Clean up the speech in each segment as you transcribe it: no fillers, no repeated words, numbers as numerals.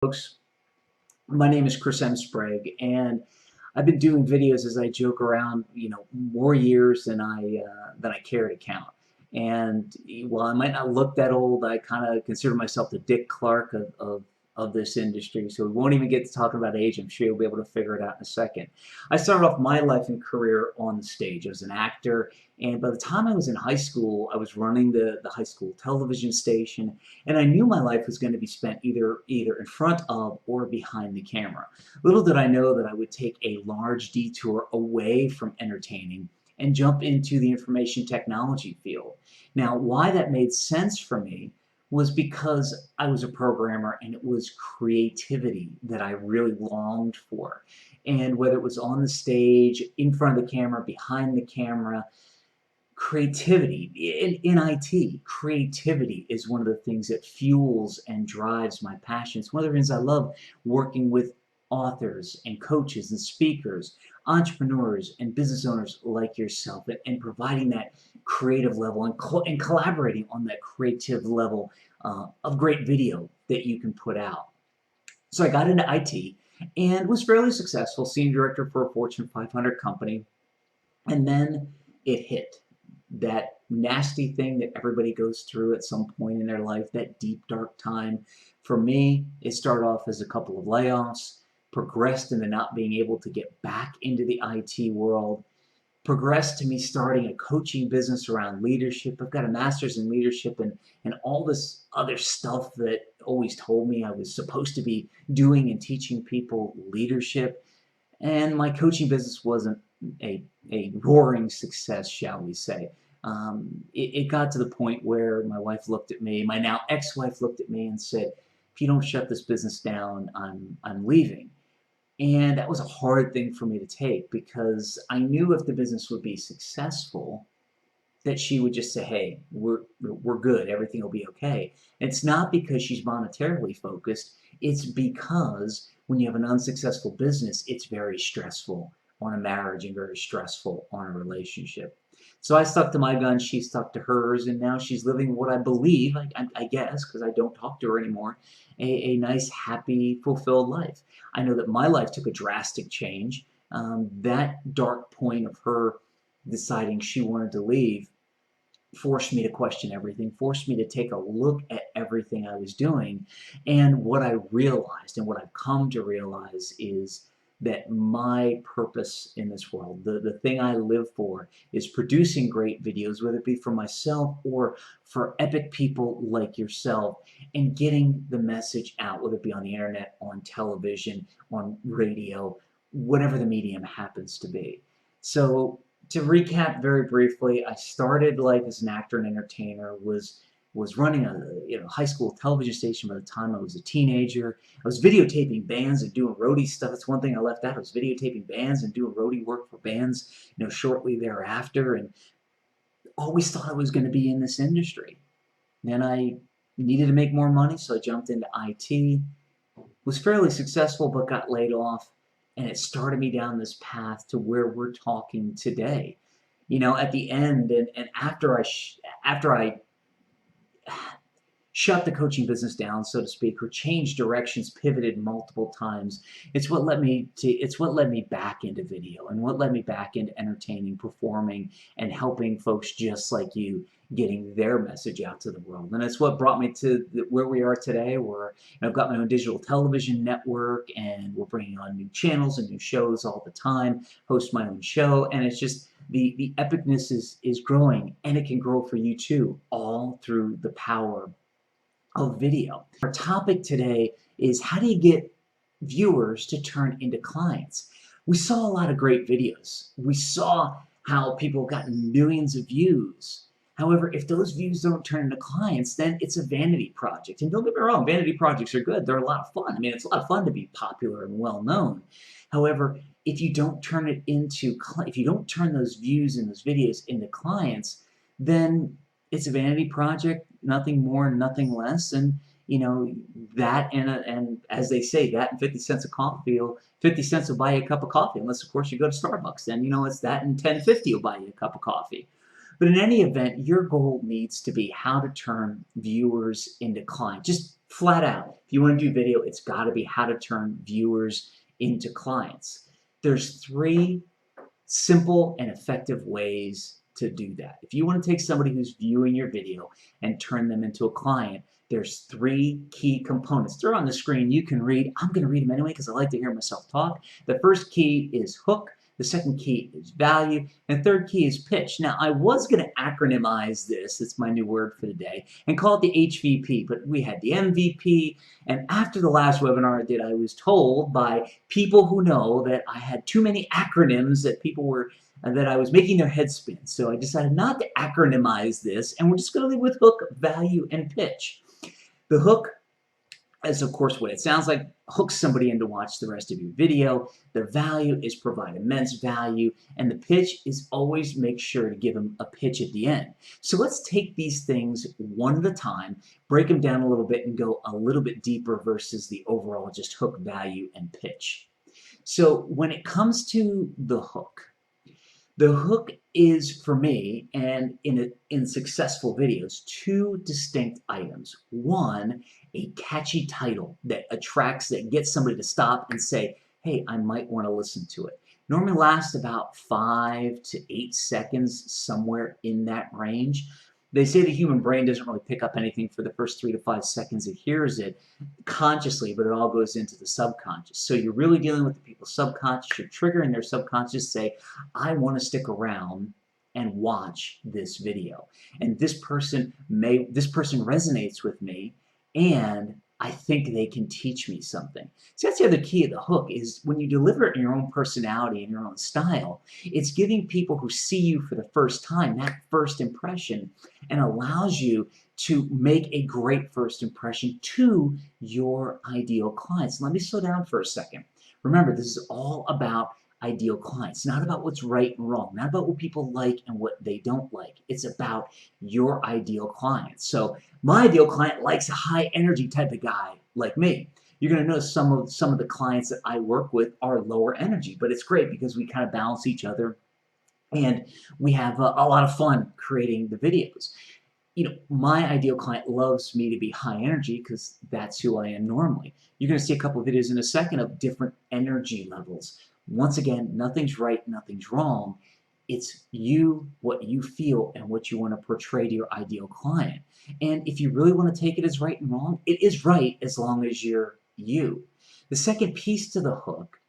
Folks, my name is Sprague, and I've been doing videos as I joke around, more years than I care to count. And while I might not look that old, I kind of consider myself the Dick Clark of this industry. So we won't even get to talking about age. I'm sure you'll be able to figure it out in a second. I started off my life and career on the stage. I was an actor, and by the time I was in high school, I was running the high school television station, and I knew my life was going to be spent either in front of or behind the camera. Little did I know that I would take a large detour away from entertaining and jump into the information technology field. Now, why that made sense for me was because I was a programmer and it was creativity that I really longed for. And whether it was on the stage, in front of the camera, behind the camera, creativity in IT, creativity is one of the things that fuels and drives my passions. One of the reasons I love working with authors and coaches and speakers, entrepreneurs and business owners like yourself, and providing that creative level and collaborating on that creative level of great video that you can put out. So I got into IT and was fairly successful, senior director for a Fortune 500 company, and then it hit that nasty thing that everybody goes through at some point in their life, that deep, dark time. For me, it started off as a couple of layoffs, progressed into not being able to get back into the IT world, progressed to me starting a coaching business around leadership. I've got a master's in leadership and all this other stuff that always told me I was supposed to be doing and teaching people leadership. And my coaching business wasn't a roaring success, shall we say. It got to the point where my wife looked at me, my now ex-wife looked at me and said, if you don't shut this business down, I'm leaving. And that was a hard thing for me to take because I knew if the business would be successful, that she would just say, hey, we're good, everything will be okay. And it's not because she's monetarily focused, it's because when you have an unsuccessful business, it's very stressful on a marriage and very stressful on a relationship. So I stuck to my guns, she stuck to hers, and now she's living what I believe, I guess, because I don't talk to her anymore, a nice, happy, fulfilled life. I know that my life took a drastic change. That dark point of her deciding she wanted to leave forced me to question everything, forced me to take a look at everything I was doing. And what I realized and what I've come to realize is that my purpose in this world, the thing I live for, is producing great videos, whether it be for myself or for epic people like yourself, and getting the message out, whether it be on the internet, on television, on radio, whatever the medium happens to be. So to recap very briefly, I started life as an actor and entertainer, was running a high school television station by the time I was a teenager. I was videotaping bands and doing roadie stuff. That's one thing I left out. I was videotaping bands and doing roadie work for bands, shortly thereafter, and always thought I was going to be in this industry. Then I needed to make more money, so I jumped into IT. Was fairly successful, but got laid off, and it started me down this path to where we're talking today. At the end, and after I shut the coaching business down, so to speak, or changed directions, pivoted multiple times. It's what led me back into video and what led me back into entertaining, performing, and helping folks just like you getting their message out to the world. And it's what brought me to where we are today, where I've got my own digital television network, and we're bringing on new channels and new shows all the time, host my own show, and it's just the epicness is growing, and it can grow for you too, all through the power of video. Our topic today is how do you get viewers to turn into clients? We saw a lot of great videos. We saw how people got millions of views. However, if those views don't turn into clients, then it's a vanity project. And don't get me wrong, vanity projects are good. They're a lot of fun. I mean, it's a lot of fun to be popular and well known. However, if you don't turn those views and those videos into clients, then it's a vanity project, nothing more, nothing less. And that and as they say, that and 50 cents a coffee, 50 cents will buy you a cup of coffee, unless of course you go to Starbucks. Then it's that and 10.50 will buy you a cup of coffee. But in any event, your goal needs to be how to turn viewers into clients. Just Flat out, if you want to do video, it's got to be how to turn viewers into clients. There's 3 simple and effective ways to do that. If you want to take somebody who's viewing your video and turn them into a client, there's 3 key components. They're on the screen. You can read. I'm going to read them anyway because I like to hear myself talk. The first key is hook. The second key is value. And the third key is pitch. Now, I was going to acronymize this. It's my new word for the day. And call it the HVP. But we had the MVP. And after the last webinar I did, I was told by people who know that I had too many acronyms that people were that I was making their heads spin. So I decided not to acronymize this, and we're just going to leave with hook, value, and pitch. The hook is, of course, what it sounds like. Hooks somebody in to watch the rest of your video. The value is provide immense value, and the pitch is always make sure to give them a pitch at the end. So let's take these things one at a time, break them down a little bit, and go a little bit deeper versus the overall just hook, value, and pitch. So when it comes to the hook is, for me, and in successful videos, 2 distinct items. One, a catchy title that gets somebody to stop and say, hey, I might want to listen to it. Normally lasts about 5 to 8 seconds, somewhere in that range. They say the human brain doesn't really pick up anything for the first 3 to 5 seconds. It hears it consciously, but it all goes into the subconscious. So you're really dealing with the people's subconscious. You're triggering their subconscious to say, I want to stick around and watch this video. And this person resonates with me, and I think they can teach me something. So that's the other key of the hook, is when you deliver it in your own personality and your own style, it's giving people who see you for the first time that first impression, and allows you to make a great first impression to your ideal clients. Let me slow down for a second. Remember, this is all about ideal clients, not about what's right and wrong, not about what people like and what they don't like. It's about your ideal client. So my ideal client likes a high energy type of guy like me. You're going to notice some of the clients that I work with are lower energy, but it's great because we kind of balance each other, and we have a lot of fun creating the videos. You know, my ideal client loves me to be high energy because that's who I am normally. You're going to see a couple of videos in a second of different energy levels. Once again, nothing's right, nothing's wrong. It's you, what you feel, and what you want to portray to your ideal client. And if you really want to take it as right and wrong, it is right as long as you're you. The second piece to the hook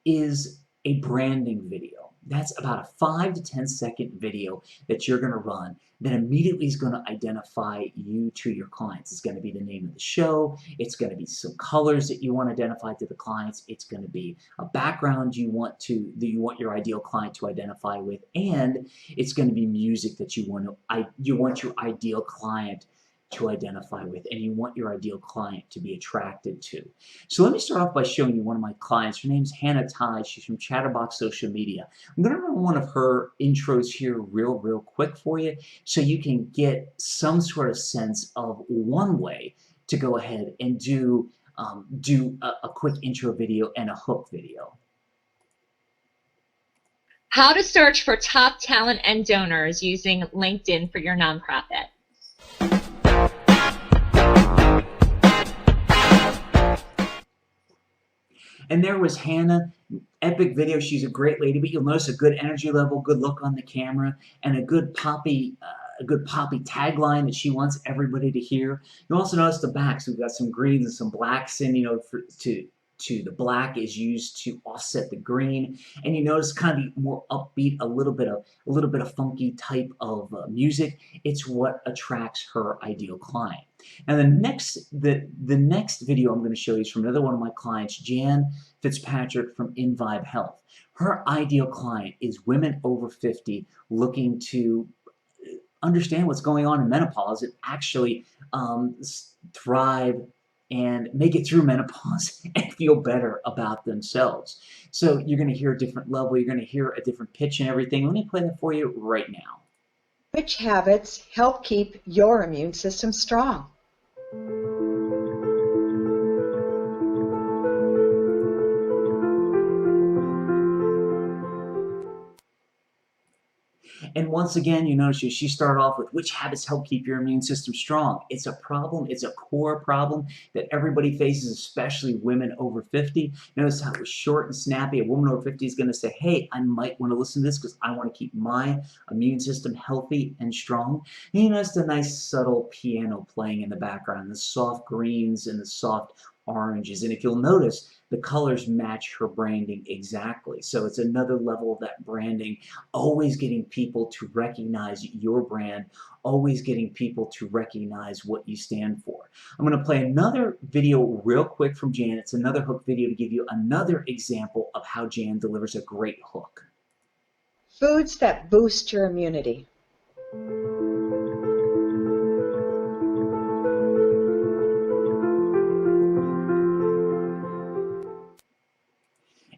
is a branding video. That's about a 5 to 10 second video that you're going to run that immediately is going to identify you to your clients. It's going to be the name of the show. It's going to be some colors that you want to identify to the clients. It's going to be a background you want your ideal client to identify with, and it's going to be music that you want your ideal client to identify with, and you want your ideal client to be attracted to. So let me start off by showing you one of my clients. Her name's Hannah Ty. She's from Chatterbox Social Media. I'm going to run one of her intros here real quick for you so you can get some sort of sense of one way to go ahead and do a quick intro video and a hook video. How to search for top talent and donors using LinkedIn for your nonprofit. And there was Hannah, epic video. She's a great lady, but you'll notice a good energy level, good look on the camera, and a good poppy tagline that she wants everybody to hear. You'll also notice the back. So we've got some greens and some blacks in, the black is used to offset the green, and you notice kind of the more upbeat, a little bit of funky type of music. It's what attracts her ideal client. Now the next video I'm going to show you is from another one of my clients, Jan Fitzpatrick from InVibe Health. Her ideal client is women over 50 looking to understand what's going on in menopause and actually thrive and make it through menopause and feel better about themselves. So you're going to hear a different level, you're going to hear a different pitch and everything. Let me play that for you right now. Which habits help keep your immune system strong? And once again, you notice she started off with which habits help keep your immune system strong. It's a problem, it's a core problem that everybody faces, especially women over 50. Notice how it was short and snappy. A woman over 50 is going to say, hey, I might want to listen to this because I want to keep my immune system healthy and strong. And you notice the nice subtle piano playing in the background, the soft greens and the soft oranges. And if you'll notice, the colors match her branding exactly. So it's another level of that branding, always getting people to recognize your brand, always getting people to recognize what you stand for. I'm going to play another video real quick from Jan. It's another hook video to give you another example of how Jan delivers a great hook. Foods that boost your immunity.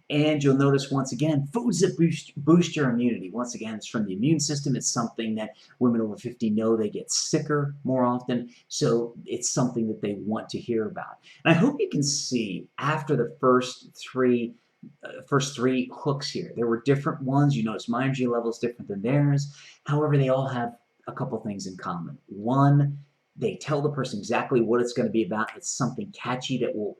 And you'll notice once again, foods that boost your immunity. Once again, it's from the immune system. It's something that women over 50 know they get sicker more often. So it's something that they want to hear about. And I hope you can see after the first three hooks here, there were different ones. You notice my energy level is different than theirs. However, they all have a couple things in common. One, they tell the person exactly what it's going to be about. It's something catchy that will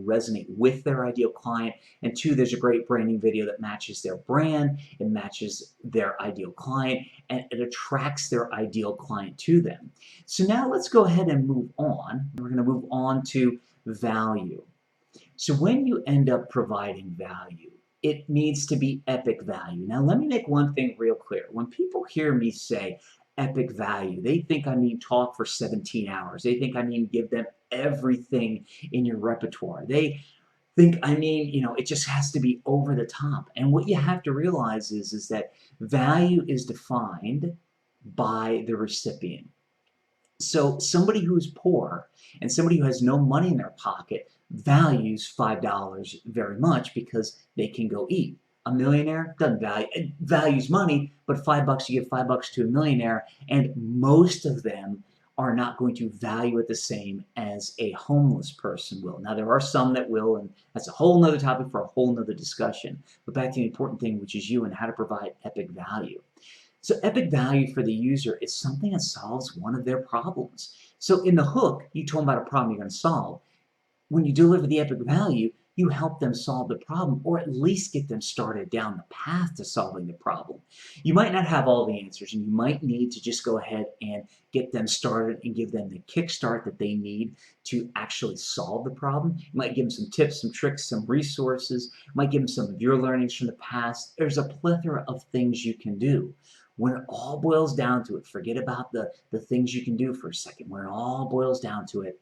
resonate with their ideal client. And two, there's a great branding video that matches their brand, it matches their ideal client, and it attracts their ideal client to them. So now let's go ahead and move on. We're going to move on to value. So when you end up providing value, it needs to be epic value. Now let me make one thing real clear. When people hear me say epic value, they think I mean talk for 17 hours. They think I mean give them everything in your repertoire. They think I mean, it just has to be over the top. And what you have to realize is that value is defined by the recipient. So somebody who's poor and somebody who has no money in their pocket values $5 very much because they can go eat. A millionaire doesn't value, it values money, but $5, you give $5 to a millionaire, and most of them are not going to value it the same as a homeless person will. Now, there are some that will, and that's a whole nother topic for a whole nother discussion. But back to the important thing, which is you and how to provide epic value. So epic value for the user is something that solves one of their problems. So in the hook, you told them about a problem you're going to solve. When you deliver the epic value, you help them solve the problem, or at least get them started down the path to solving the problem. You might not have all the answers, and you might need to just go ahead and get them started and give them the kickstart that they need to actually solve the problem. You might give them some tips, some tricks, some resources. You might give them some of your learnings from the past. There's a plethora of things you can do. When it all boils down to it, forget about the things you can do for a second. When it all boils down to it,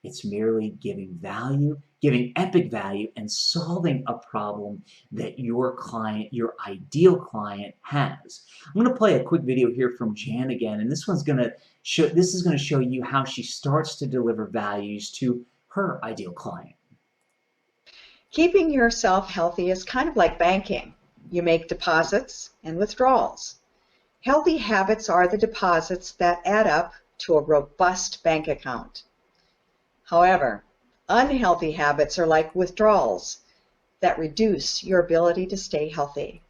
it's merely giving value, giving epic value, and solving a problem that your client, your ideal client, has. I'm going to play a quick video here from Jan again, and this is going to show you how she starts to deliver values to her ideal client. Keeping yourself healthy is kind of like banking. You make deposits and withdrawals. Healthy habits are the deposits that add up to a robust bank account. However, unhealthy habits are like withdrawals that reduce your ability to stay healthy.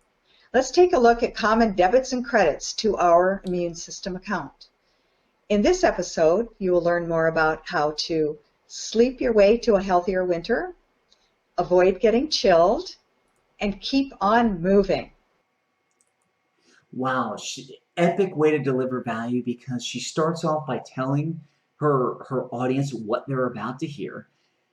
Let's take a look at common debits and credits to our immune system account. In this episode, you will learn more about how to sleep your way to a healthier winter, avoid getting chilled, and keep on moving. Wow, epic way to deliver value, because she starts off by telling her audience what they're about to hear.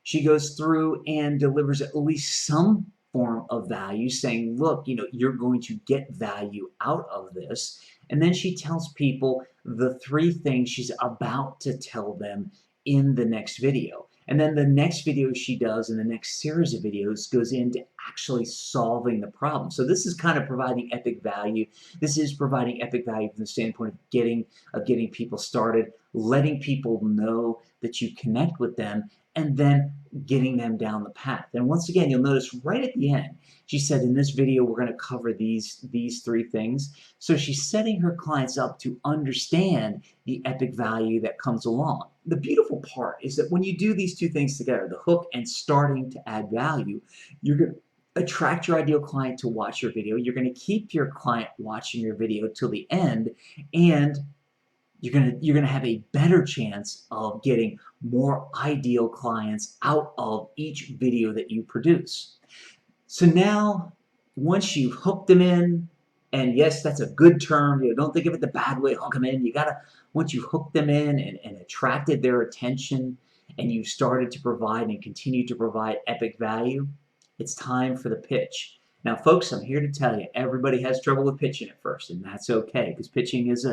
She goes through and delivers at least some form of value, saying, look, you're going to get value out of this. And then she tells people the 3 things she's about to tell them in the next video. And then the next video she does in the next series of videos goes into actually solving the problem. So this is kind of providing epic value. This is providing epic value from the standpoint of getting people started, letting people know that you connect with them, and then getting them down the path. And once again, you'll notice right at the end, she said, in this video, we're going to cover these 3 things. So she's setting her clients up to understand the epic value that comes along. The beautiful part is that when you do these 2 things together, the hook and starting to add value, you're going attract your ideal client to watch your video. You're going to keep your client watching your video till the end, and you're gonna have a better chance of getting more ideal clients out of each video that you produce. So now, once you've hooked them in, and yes, that's a good term, don't think of it the bad way, hook them in. Once you hook them in and attracted their attention, and you started to provide and continue to provide epic value, it's time for the pitch. Now, folks, I'm here to tell you, everybody has trouble with pitching at first, and that's okay, because pitching is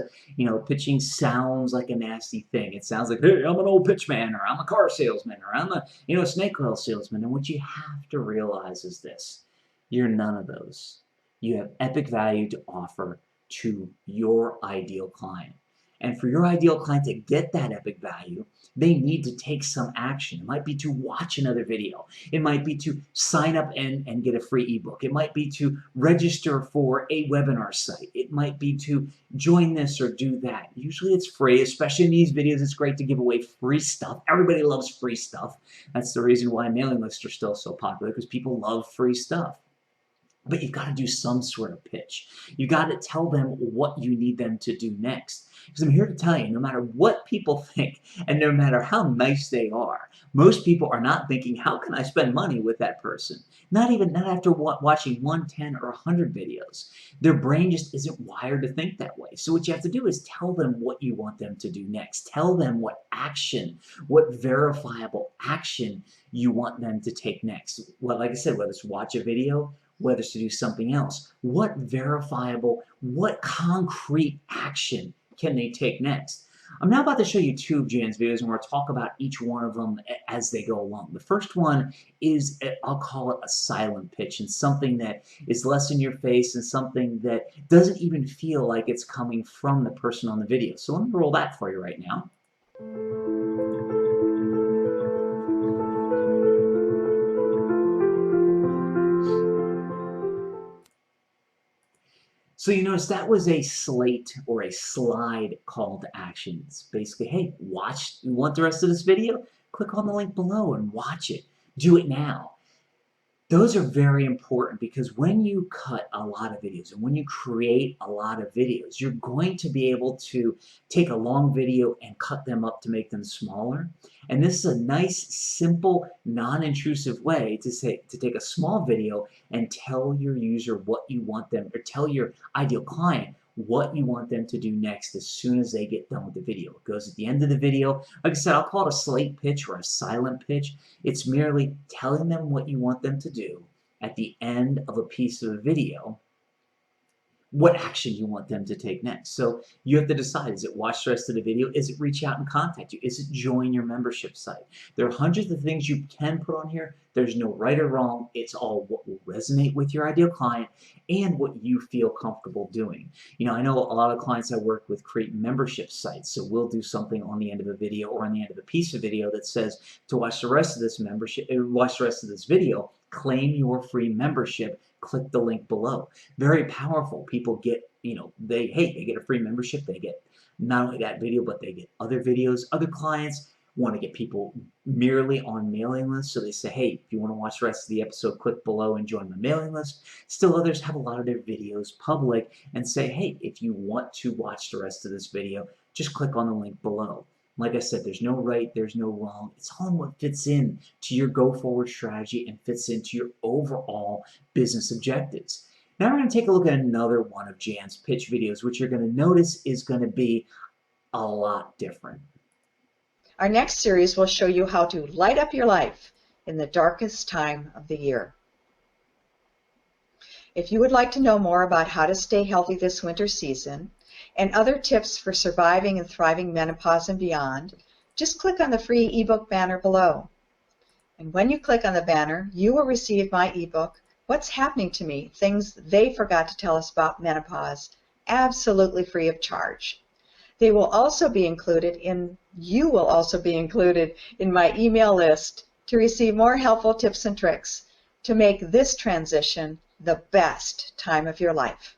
pitching sounds like a nasty thing. It sounds like, hey, I'm an old pitch man, or I'm a car salesman, or I'm a snake oil salesman. And what you have to realize is this: you're none of those. You have epic value to offer to your ideal client. And for your ideal client to get that epic value, they need to take some action. It might be to watch another video. It might be to sign up and get a free ebook. It might be to register for a webinar site. It might be to join this or do that. Usually it's free, especially in these videos. It's great to give away free stuff. Everybody loves free stuff. That's the reason why mailing lists are still so popular, because people love free stuff. But you've got to do some sort of pitch. You've got to tell them what you need them to do next. Because I'm here to tell you, no matter what people think, and no matter how nice they are, most people are not thinking, how can I spend money with that person? Not after watching 1, 10, or 100 videos. Their brain just isn't wired to think that way. So what you have to do is tell them what you want them to do next. Tell them what action, what verifiable action you want them to take next. Well, like I said, whether it's watch a video, whether it's to do something else, what verifiable, what concrete action can they take next? I'm now about to show you 2 of Jan's videos, and we're going to talk about each one of them as they go along. The first one is, I'll call it a silent pitch, and something that is less in your face and something that doesn't even feel like it's coming from the person on the video. So let me roll that for you right now. So you notice that was a slate or a slide call to action. It's basically, hey, you want the rest of this video? Click on the link below and watch it. Do it now. Those are very important, because when you cut a lot of videos and when you create a lot of videos, you're going to be able to take a long video and cut them up to make them smaller. And this is a nice, simple, non-intrusive way to take a small video and tell your user what you want them, or tell your ideal client what you want them to do next as soon as they get done with the video. It goes at the end of the video. Like I said, I'll call it a slate pitch or a silent pitch. It's merely telling them what you want them to do at the end of a piece of a video, what action you want them to take next. So you have to decide, is it watch the rest of the video? Is it reach out and contact you? Is it join your membership site? There are hundreds of things you can put on here. There's no right or wrong. It's all what will resonate with your ideal client and what you feel comfortable doing. I know a lot of clients I work with create membership sites. So we'll do something on the end of a video or on the end of a piece of video that says, to watch the rest of this video, claim your free membership. Click the link below. Very powerful. People get, they get a free membership. They get not only that video, but they get other videos. Other clients want to get people merely on mailing lists. So they say, hey, if you want to watch the rest of the episode, click below and join my mailing list. Still others have a lot of their videos public and say, hey, if you want to watch the rest of this video, just click on the link below. Like I said, there's no right, there's no wrong. It's all in what fits in to your go-forward strategy and fits into your overall business objectives. Now we're going to take a look at another one of Jan's pitch videos, which you're going to notice is going to be a lot different. Our next series will show you how to light up your life in the darkest time of the year. If you would like to know more about how to stay healthy this winter season, and other tips for surviving and thriving menopause and beyond, just click on the free ebook banner below. And when you click on the banner, you will receive my ebook, What's Happening to Me? Things They Forgot to Tell Us About Menopause, absolutely free of charge. You will also be included in my email list to receive more helpful tips and tricks to make this transition the best time of your life.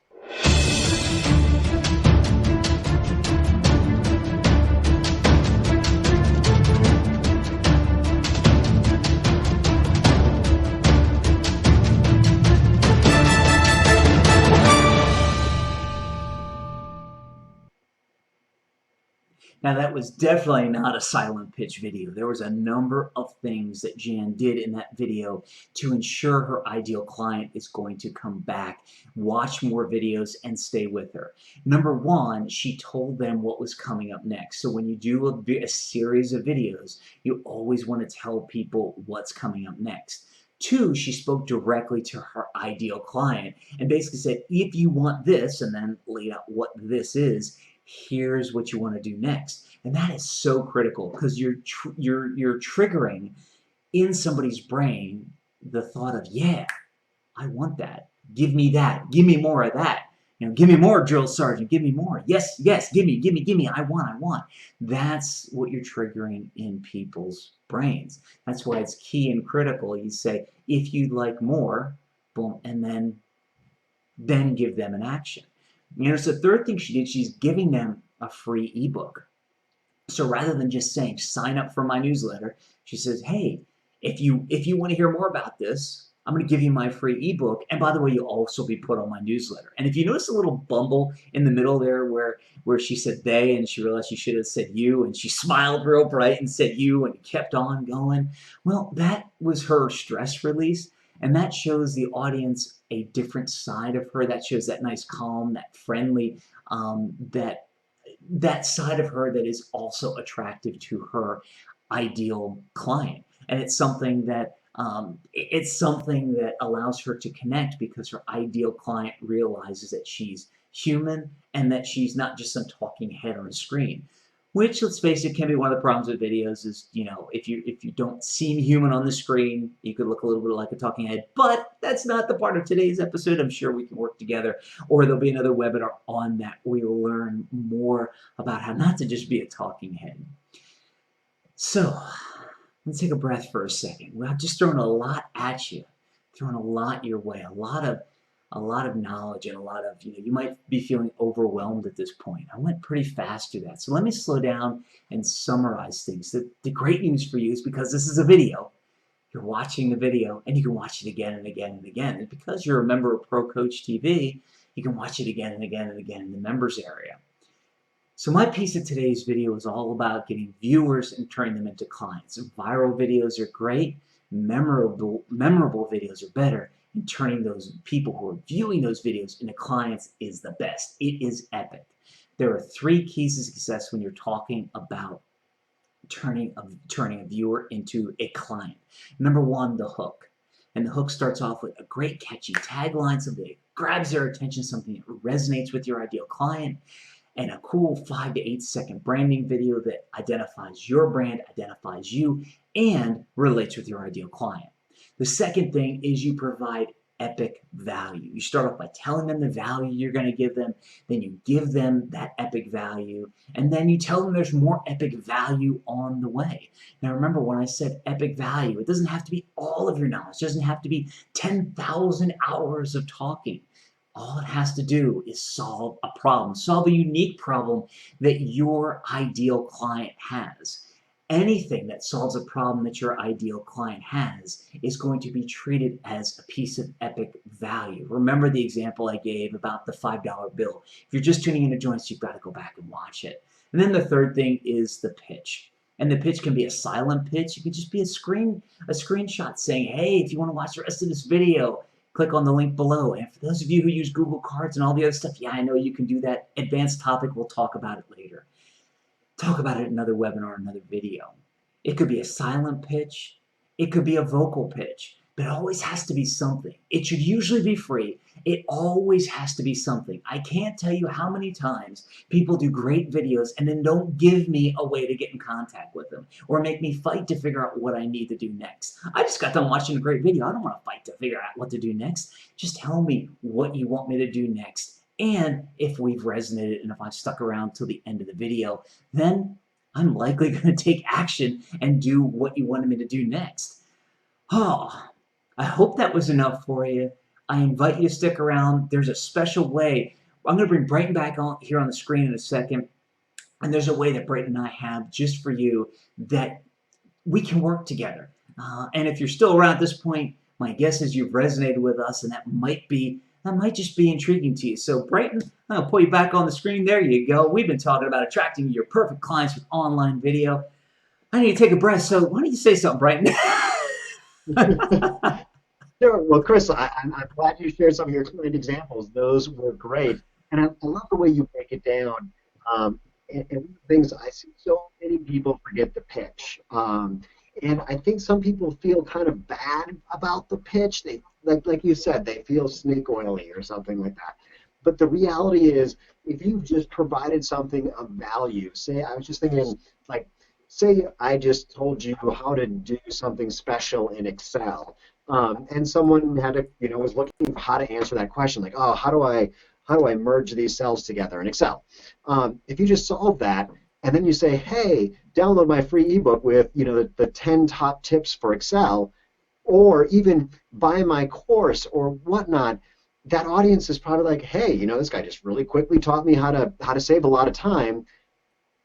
Now, that was definitely not a silent pitch video. There was a number of things that Jan did in that video to ensure her ideal client is going to come back, watch more videos, and stay with her. Number one, she told them what was coming up next. So when you do a series of videos, you always want to tell people what's coming up next. Two, she spoke directly to her ideal client and basically said, if you want this, and then laid out what this is, here's what you want to do next. And that is so critical because you're triggering in somebody's brain the thought of, yeah, I want that. Give me that. Give me more of that. You know, give me more, drill sergeant. Give me more. Yes, yes, give me, give me, give me. I want, I want. That's what you're triggering in people's brains. That's why it's key and critical. You say, if you'd like more, boom, and then give them an action. You know, so the third thing she did, she's giving them a free ebook. So rather than just saying, sign up for my newsletter, she says, hey, if you want to hear more about this, I'm going to give you my free ebook. And by the way, you'll also be put on my newsletter. And if you notice a little bumble in the middle there where she said they and she realized she should have said you, and she smiled real bright and said you and kept on going, well, that was her stress release. And that shows the audience a different side of her. That shows that nice calm, that friendly, that side of her that is also attractive to her ideal client. And it's something that allows her to connect because her ideal client realizes that she's human and that she's not just some talking head on a screen. Which, let's face it, can be one of the problems with videos is, you know, if you don't seem human on the screen, you could look a little bit like a talking head. But that's not the part of today's episode. I'm sure we can work together, or there'll be another webinar on that. We will learn more about how not to just be a talking head. So, let's take a breath for a second. Well, I've just thrown a lot at you, thrown a lot your way, a lot of knowledge and a lot of, you know, you might be feeling overwhelmed at this point. I went pretty fast through that. So let me slow down and summarize things. The great news for you is because this is a video, you're watching the video and you can watch it again and again and again. And because you're a member of Pro Coach TV, you can watch it again and again and again in the members area. So my piece of today's video is all about getting viewers and turning them into clients. Viral videos are great, memorable videos are better, and turning those people who are viewing those videos into clients is the best. It is epic. There are 3 keys to success when you're talking about turning a viewer into a client. Number 1, the hook. And the hook starts off with a great catchy tagline, something that grabs their attention, something that resonates with your ideal client, and a cool 5 to 8 second branding video that identifies your brand, identifies you, and relates with your ideal client. The second thing is you provide epic value. You start off by telling them the value you're going to give them, then you give them that epic value, and then you tell them there's more epic value on the way. Now remember, when I said epic value, it doesn't have to be all of your knowledge. It doesn't have to be 10,000 hours of talking. All it has to do is solve a problem, solve a unique problem that your ideal client has. Anything that solves a problem that your ideal client has is going to be treated as a piece of epic value. Remember the example I gave about the $5 bill. If you're just tuning into Joints, you've got to go back and watch it. And then the third thing is the pitch. And the pitch can be a silent pitch. It could just be a screenshot saying, hey, if you want to watch the rest of this video, click on the link below. And for those of you who use Google Cards and all the other stuff, yeah, I know you can do that. Advanced topic, we'll talk about it later. Talk about it in another webinar, another video. It could be a silent pitch. It could be a vocal pitch. But it always has to be something. It should usually be free. It always has to be something. I can't tell you how many times people do great videos and then don't give me a way to get in contact with them or make me fight to figure out what I need to do next. I just got done watching a great video. I don't want to fight to figure out what to do next. Just tell me what you want me to do next. And if we've resonated and if I've stuck around till the end of the video, then I'm likely going to take action and do what you wanted me to do next. Oh, I hope that was enough for you. I invite you to stick around. There's a special way. I'm going to bring Brayton back on here on the screen in a second. And there's a way that Brayton and I have just for you that we can work together. And if you're still around at this point, my guess is you've resonated with us, and that might be that might just be intriguing to you. So Brighton, I'll pull you back on the screen. There you go. We've been talking about attracting your perfect clients with online video. I need to take a breath, so why don't you say something, Brighton? Sure. Well, Chris, I'm glad you shared some of your client examples. Those were great. And I love the way you break it down. And one of the things I see so many people forget the pitch. And I think some people feel kind of bad about the pitch. They, like you said, they feel snake oily or something like that. But the reality is, if you've just provided something of value, say, I was just thinking, like, say I just told you how to do something special in Excel, and someone had to, was looking for how to answer that question, like, oh, how do I merge these cells together in Excel? If you just solve that, and then you say, hey, download my free ebook with, the 10 top tips for Excel, or even buy my course or whatnot, that audience is probably like, hey, this guy just really quickly taught me how to save a lot of time.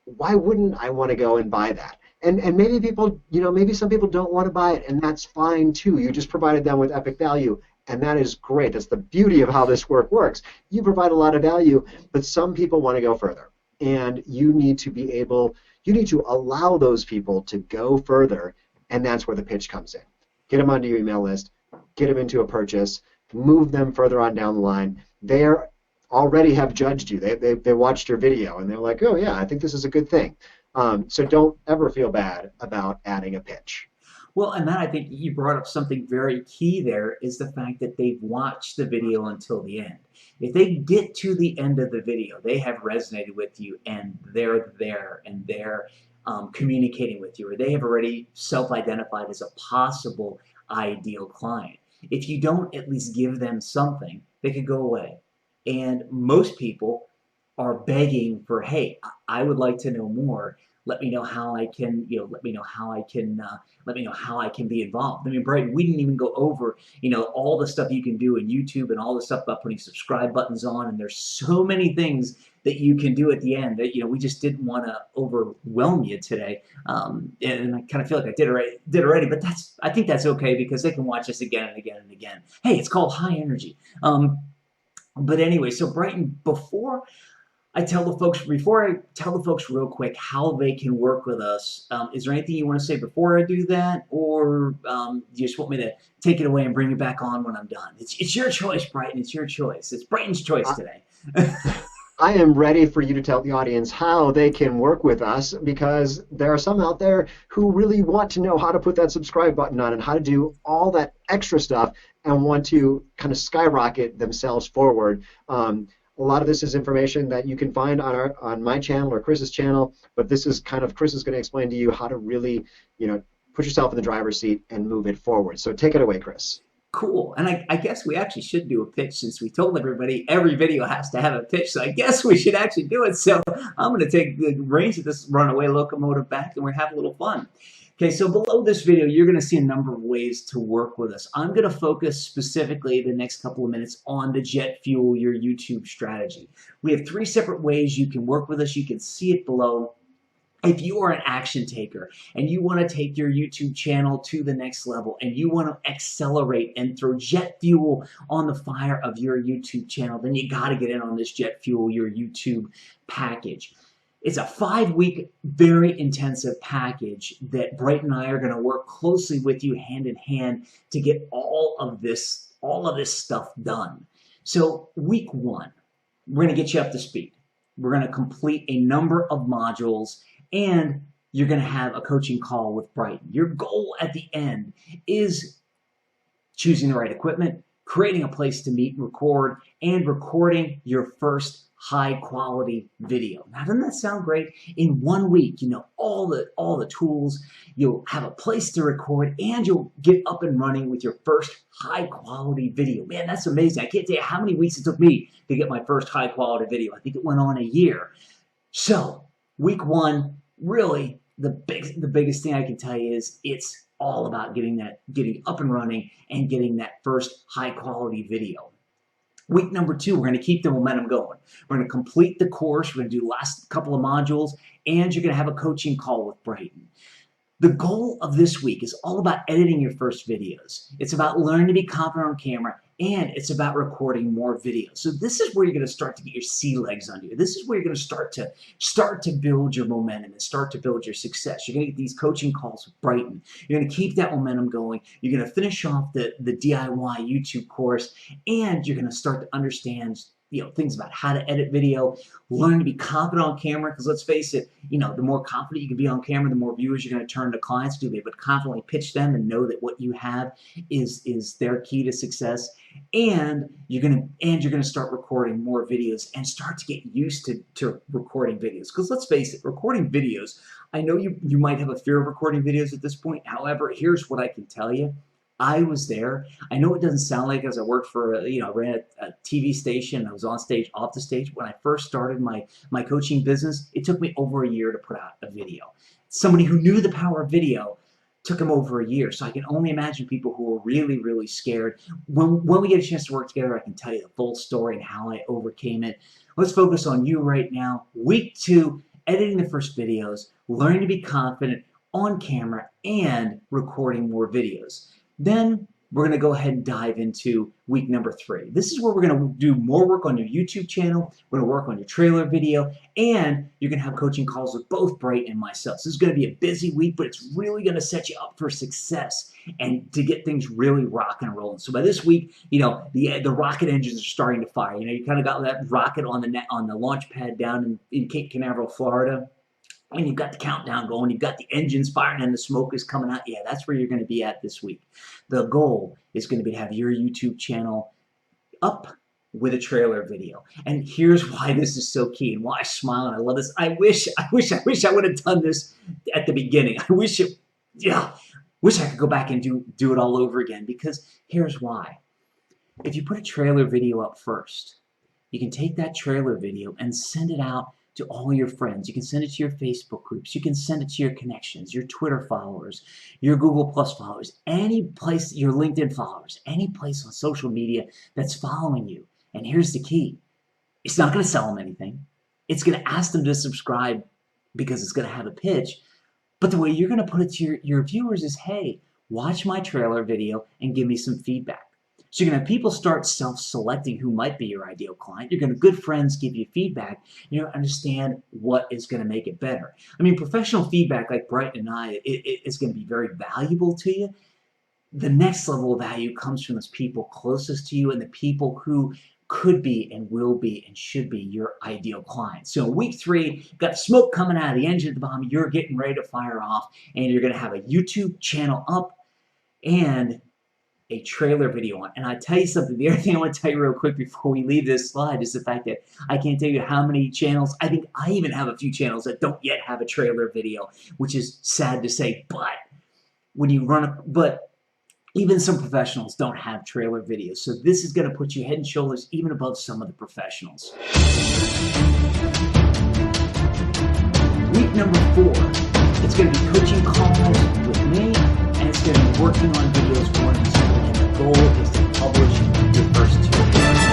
Why wouldn't I want to go and buy that? And maybe people, maybe some people don't want to buy it, and that's fine too. You just provided them with epic value, and that is great. That's the beauty of how this work works. You provide a lot of value, but some people want to go further, and you need to allow those people to go further, and that's where the pitch comes in. Get them onto your email list, get them into a purchase, move them further on down the line. They're already have judged you. They watched your video and they're like, oh yeah, I think this is a good thing. So don't ever feel bad about adding a pitch. Well, and then I think you brought up something very key there is the fact that they've watched the video until the end. If they get to the end of the video, they have resonated with you and they're there and they're communicating with you, or they have already self-identified as a possible ideal client. If you don't at least give them something, they could go away. And most people are begging for, hey, I would like to know more. Let me know how I can, let me know how I can, let me know how I can be involved. I mean, Brighton, we didn't even go over, all the stuff you can do in YouTube and all the stuff about putting subscribe buttons on. And there's so many things that you can do at the end that, we just didn't want to overwhelm you today. And I kind of feel like I did already, but I think that's okay because they can watch us again and again and again. Hey, it's called high energy. But anyway, so Brighton, before I tell the folks real quick how they can work with us, is there anything you want to say before I do that? Or do you just want me to take it away and bring it back on when I'm done? It's your choice, Brighton. It's your choice. It's Brighton's choice today. I am ready for you to tell the audience how they can work with us, because there are some out there who really want to know how to put that subscribe button on and how to do all that extra stuff and want to kind of skyrocket themselves forward. A lot of this is information that you can find on my channel or Chris's channel, but this is kind of Chris is going to explain to you how to really, put yourself in the driver's seat and move it forward. So take it away, Chris. Cool. And I guess we actually should do a pitch since we told everybody every video has to have a pitch. So I guess we should actually do it. So I'm going to take the reins of this runaway locomotive back and we're going to have a little fun. Okay, so below this video, you're going to see a number of ways to work with us. I'm going to focus specifically the next couple of minutes on the jet fuel your YouTube strategy. We have 3 separate ways you can work with us. You can see it below. If you are an action taker and you want to take your YouTube channel to the next level and you want to accelerate and throw jet fuel on the fire of your YouTube channel, then you got to get in on this jet fuel your YouTube package. It's a 5-week, very intensive package that Brighton and I are going to work closely with you hand in hand to get all of this stuff done. So week 1, we're going to get you up to speed. We're going to complete a number of modules and you're going to have a coaching call with Brighton. Your goal at the end is choosing the right equipment, creating a place to meet and record, and recording your first high-quality video. Now, doesn't that sound great? In 1 week, all the tools, you'll have a place to record, and you'll get up and running with your first high-quality video. Man, that's amazing. I can't tell you how many weeks it took me to get my first high-quality video. I think it went on a year. So, week 1, really, the biggest thing I can tell you is it's all about getting up and running and getting that first high-quality video. Week number 2, we're going to keep the momentum going. We're going to complete the course. We're going to do the last couple of modules, and you're going to have a coaching call with Brighton. The goal of this week is all about editing your first videos. It's about learning to be confident on camera, and it's about recording more videos. So this is where you're going to start to get your sea legs under you. This is where you're going to start to build your momentum and start to build your success. You're going to get these coaching calls with Brighton. You're going to keep that momentum going. You're going to finish off the DIY YouTube course, and you're going to start to understand things about how to edit video, learn to be confident on camera, because let's face it, the more confident you can be on camera, the more viewers you're going to turn to clients. Do they but confidently pitch them and know that what you have is their key to success, and you're going to start recording more videos and start to get used to recording videos. Because let's face it, recording videos, I know you might have a fear of recording videos at this point. However, here's what I can tell you. I was there. I know it doesn't sound like it, as I worked for, I ran a TV station. I was on stage, off the stage. When I first started my coaching business, it took me over a year to put out a video. Somebody who knew the power of video took them over a year. So I can only imagine people who are really, really scared. When we get a chance to work together, I can tell you the full story and how I overcame it. Let's focus on you right now. Week 2, editing the first videos, learning to be confident on camera, and recording more videos. Then we're going to go ahead and dive into week number 3. This is where we're going to do more work on your YouTube channel. We're going to work on your trailer video, and you're going to have coaching calls with both Bright and myself. So this is going to be a busy week, but it's really going to set you up for success and to get things really rocking and rolling. So by this week, the rocket engines are starting to fire. You kind of got that rocket on the launch pad down in Cape Canaveral, Florida. And you've got the countdown going, you've got the engines firing and the smoke is coming out. Yeah, that's where you're going to be at this week. The goal is going to be to have your YouTube channel up with a trailer video. And here's why this is so key and why I smile and I love this. I wish I would have done this at the beginning. I wish I could go back and do it all over again, because here's why. If you put a trailer video up first, you can take that trailer video and send it out to all your friends. You can send it to your Facebook groups. You can send it to your connections, your Twitter followers, your Google Plus followers, any place, your LinkedIn followers, any place on social media that's following you. And here's the key. It's not going to sell them anything. It's going to ask them to subscribe because it's going to have a pitch. But the way you're going to put it to your viewers is, hey, watch my trailer video and give me some feedback. So you're going to have people start self-selecting who might be your ideal client. You're going to good friends give you feedback. You're going to understand what is going to make it better. I mean, professional feedback like Brighton and I, it's going to be very valuable to you. The next level of value comes from those people closest to you and the people who could be and will be and should be your ideal client. So in week 3, you've got smoke coming out of the engine at the bottom. You're getting ready to fire off, and you're going to have a YouTube channel up and a trailer video on. And I tell you something, the other thing I want to tell you real quick before we leave this slide is the fact that I can't tell you how many channels. I think I even have a few channels that don't yet have a trailer video, which is sad to say. But when you but even some professionals don't have trailer videos. So this is going to put you head and shoulders even above some of the professionals. Week number 4, it's going to be coaching calls with me, and it's going to be working on videos 1 and 2. Goal is to publish your first 2 videos.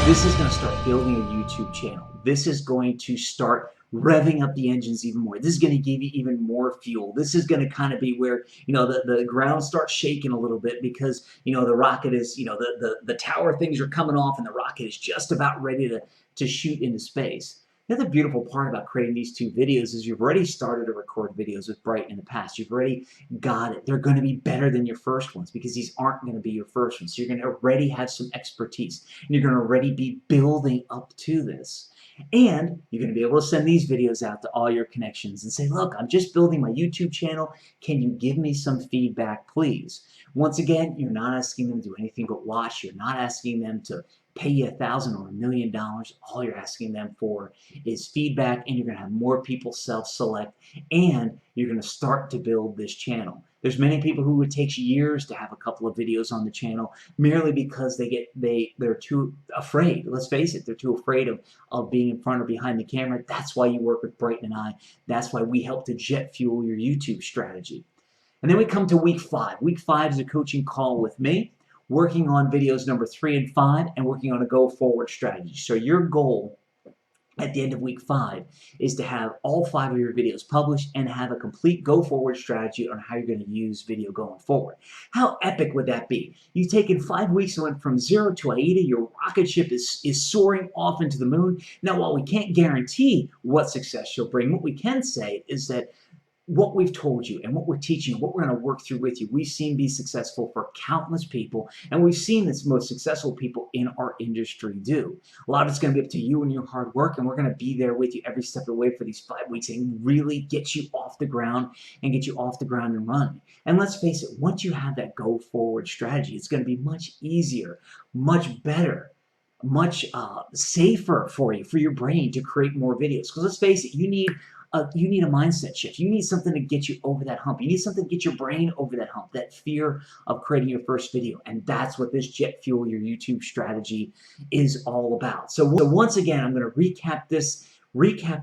This is going to start building a YouTube channel. This is going to start revving up the engines even more. This is going to give you even more fuel. This is going to kind of be where the ground starts shaking a little bit, because the rocket is the tower things are coming off and the rocket is just about ready to shoot into space. The other beautiful part about creating these 2 videos is you've already started to record videos with Bright in the past. You've already got it. They're going to be better than your first ones, because these aren't going to be your first ones. So you're going to already have some expertise, and you're going to already be building up to this. And you're going to be able to send these videos out to all your connections and say, look, I'm just building my YouTube channel. Can you give me some feedback, please? Once again, you're not asking them to do anything but watch. You're not asking them to pay you $1,000 or $1 million. All you're asking them for is feedback, and you're going to have more people self-select, and you're going to start to build this channel. There's many people who it takes years to have a couple of videos on the channel, merely because they're too afraid. Let's face it, they're too afraid of being in front or behind the camera. That's why you work with Brighton and I. That's why we help to jet fuel your YouTube strategy. And then we come to week 5. Week 5 is a coaching call with me, working on videos number 3 and 5, and working on a go-forward strategy. So your goal at the end of week 5 is to have all 5 of your videos published and have a complete go forward strategy on how you're going to use video going forward. How epic would that be? You've taken 5 weeks and went from 0 to AIDA. Your rocket ship is soaring off into the moon. Now, while we can't guarantee what success you'll bring, what we can say is that what we've told you and what we're teaching, what we're going to work through with you, we've seen be successful for countless people, and we've seen this most successful people in our industry do. A lot of it's going to be up to you and your hard work, and we're going to be there with you every step of the way for these 5 weeks and really get you off the ground and running. And let's face it, once you have that go forward strategy, it's going to be much easier, much better, much safer for you, for your brain to create more videos. Because let's face it, you need a mindset shift. You need something to get you over that hump. You need something to get your brain over that hump, that fear of creating your first video. And that's what this Jet Fuel Your YouTube strategy is all about. So once again, I'm going to recap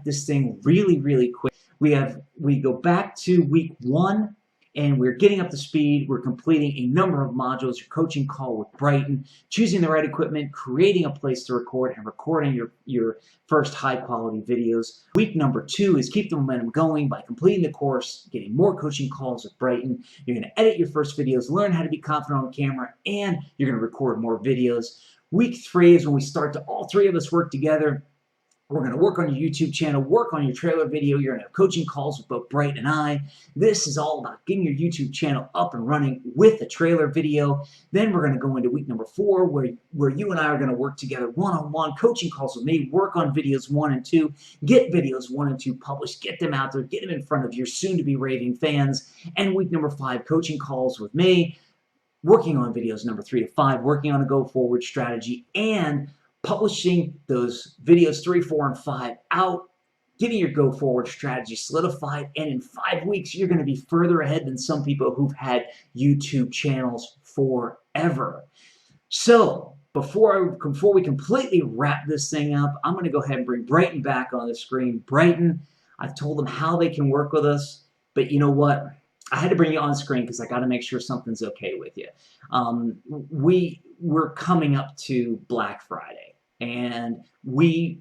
this thing really, really quick. We go back to week 1. And we're getting up to speed. We're completing a number of modules, your coaching call with Brighton, choosing the right equipment, creating a place to record, and recording your first high-quality videos. Week number 2 is keep the momentum going by completing the course, getting more coaching calls with Brighton. You're going to edit your first videos, learn how to be confident on camera, and you're going to record more videos. Week 3 is when we start to all 3 of us work together. We're going to work on your YouTube channel, work on your trailer video. You're going to have coaching calls with both Bright and I. This is all about getting your YouTube channel up and running with a trailer video. Then we're going to go into week number 4 where you and I are going to work together one-on-one, coaching calls with me, work on videos 1 and 2, get videos 1 and 2 published, get them out there, get them in front of your soon-to-be raving fans. And week number 5, coaching calls with me, working on videos number 3 to 5, working on a go-forward strategy, and publishing those videos 3, 4, and 5 out, getting your go-forward strategy solidified, and in 5 weeks, you're going to be further ahead than some people who've had YouTube channels forever. So, before we completely wrap this thing up, I'm going to go ahead and bring Brighton back on the screen. Brighton, I've told them how they can work with us, but you know what? I had to bring you on screen because I got to make sure something's okay with you. We're coming up to Black Friday, and we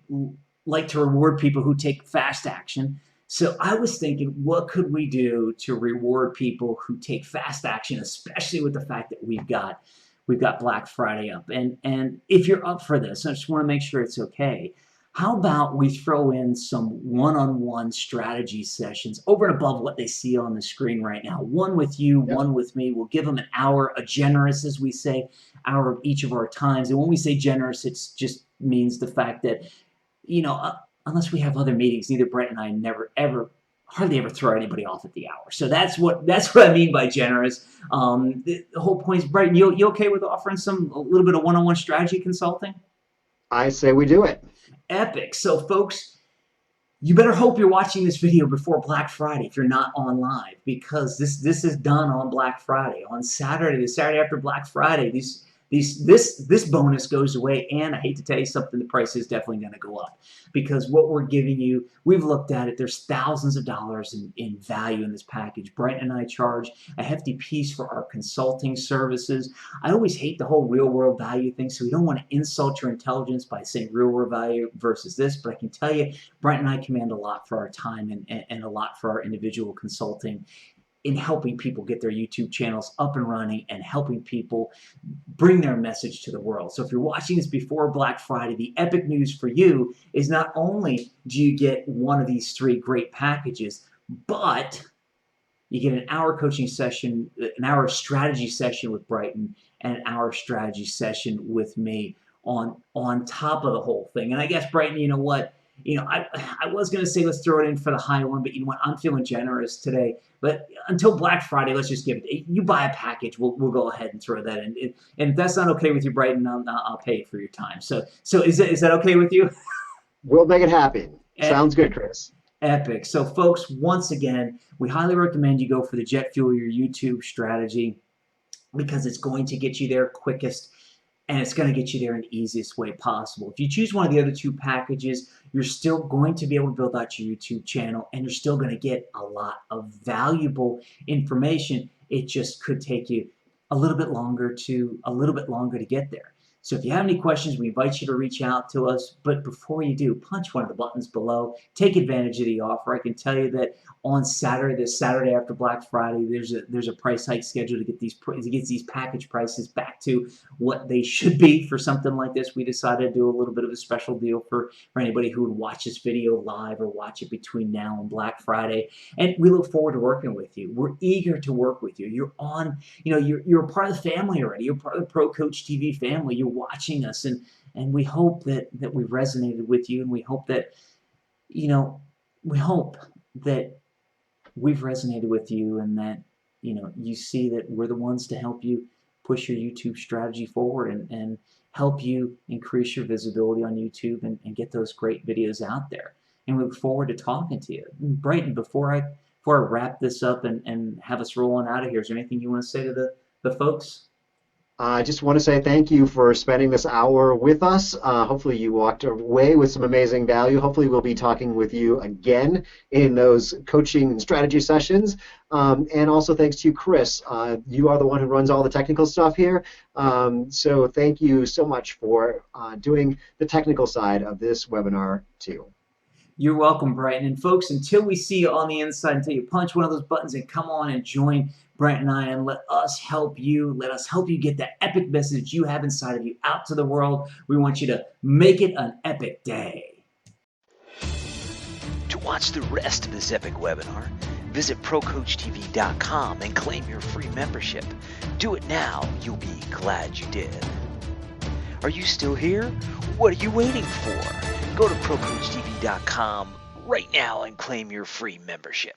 like to reward people who take fast action. So I was thinking, what could we do to reward people who take fast action, especially with the fact that we've got Black Friday up. And if you're up for this, I just want to make sure it's okay. How about we throw in some one-on-one strategy sessions over and above what they see on the screen right now? One with you, one with me. We'll give them an hour, a generous, as we say, hour of each of our times. And when we say generous, it just means the fact that, you know, unless we have other meetings, neither Brett and I hardly ever throw anybody off at the hour. So that's what I mean by generous. The whole point is, Brighton, you okay with offering a little bit of one-on-one strategy consulting? I say we do it. Epic. So folks, you better hope you're watching this video before Black Friday if you're not on live, because this is done on Black Friday. On Saturday, the Saturday after Black Friday, this bonus goes away, and I hate to tell you something, the price is definitely going to go up, because what we're giving you, we've looked at it, there's thousands of dollars in value in this package. Brent and I charge a hefty piece for our consulting services. I always hate the whole real world value thing, so we don't want to insult your intelligence by saying real world value versus this, but I can tell you, Brent and I command a lot for our time and a lot for our individual consulting in helping people get their YouTube channels up and running and helping people bring their message to the world. So if you're watching this before Black Friday, the epic news for you is not only do you get one of these 3 great packages, but you get an hour coaching session, an hour strategy session with Brighton, and an hour strategy session with me on top of the whole thing. And I guess, Brighton, you know what? You know, I was going to say let's throw it in for the high one, but you know what? I'm feeling generous today. But until Black Friday, let's just give it. You buy a package, we'll go ahead and throw that in. And if that's not okay with you, Brighton, I'll pay for your time. So is that okay with you? We'll make it happen. Sounds good, Chris. Epic. So folks, once again, we highly recommend you go for the Jet Fuel Your YouTube strategy, because it's going to get you there quickest, and it's going to get you there in the easiest way possible. If you choose one of the other 2 packages, you're still going to be able to build out your YouTube channel, and you're still going to get a lot of valuable information. It just could take you a little bit longer to get there. So if you have any questions, we invite you to reach out to us. But before you do, punch one of the buttons below. Take advantage of the offer. I can tell you that on Saturday, this Saturday after Black Friday, there's a price hike scheduled to get these package prices back to what they should be for something like this. We decided to do a little bit of a special deal for anybody who would watch this video live or watch it between now and Black Friday. And we look forward to working with you. We're eager to work with you. You're on, you're a part of the family already. You're part of the Pro Coach TV family. You're watching us, and we hope that we've resonated with you, and we hope that we've resonated with you, and that you see that we're the ones to help you push your YouTube strategy forward, and help you increase your visibility on YouTube, and get those great videos out there. And we look forward to talking to you. Brighton, before I wrap this up and have us rolling out of here, is there anything you want to say to the folks? I just want to say thank you for spending this hour with us. Hopefully you walked away with some amazing value. Hopefully we'll be talking with you again in those coaching and strategy sessions. And also thanks to you, Chris. You are the one who runs all the technical stuff here. So thank you so much for doing the technical side of this webinar too. You're welcome, Brighton. And folks, until we see you on the inside, until you punch one of those buttons and come on and join Brent and I, and let us help you get that epic message you have inside of you out to the world. We want you to make it an epic day. To watch the rest of this epic webinar, visit ProCoachTV.com and claim your free membership. Do it now. You'll be glad you did. Are you still here? What are you waiting for? Go to ProCoachTV.com right now and claim your free membership.